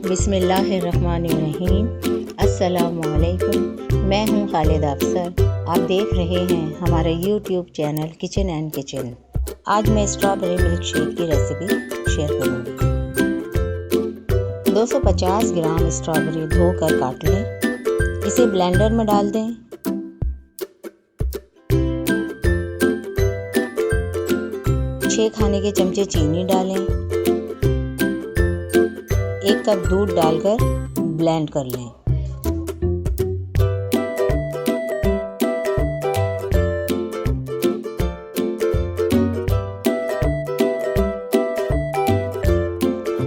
बिस्मिल्लाहिर्रहमानिर्रहीम। अस्सलामुअलैकुम। मैं हूं खालिदा अफसर। आप देख रहे हैं हमारा YouTube channel kitchen and kitchen. आज मैं स्ट्रॉबेरी मिल्क शेक की रेसिपी शेयर करूंगी। 250 ग्राम स्ट्रॉबेरी धोकर काट लें। इसे ब्लेंडर में डाल दें। छह खाने के चमचे चीनी डालें। 1 कप दूध डालकर ब्लेंड कर लें।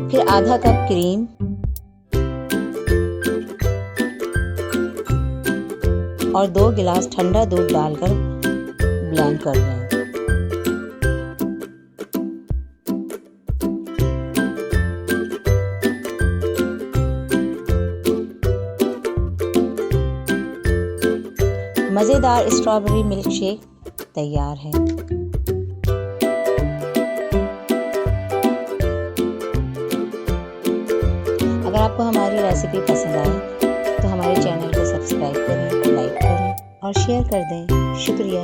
फिर आधा कप क्रीम और 2 गिलास ठंडा दूध डालकर ब्लेंड कर लें। मज़ेदार स्ट्रॉबेरी मिल्क शेक तैयार है। अगर आपको हमारी रेसिपी पसंद आए तो हमारे चैनल को सब्सक्राइब करें, लाइक करें और शेयर कर दें। शुक्रिया।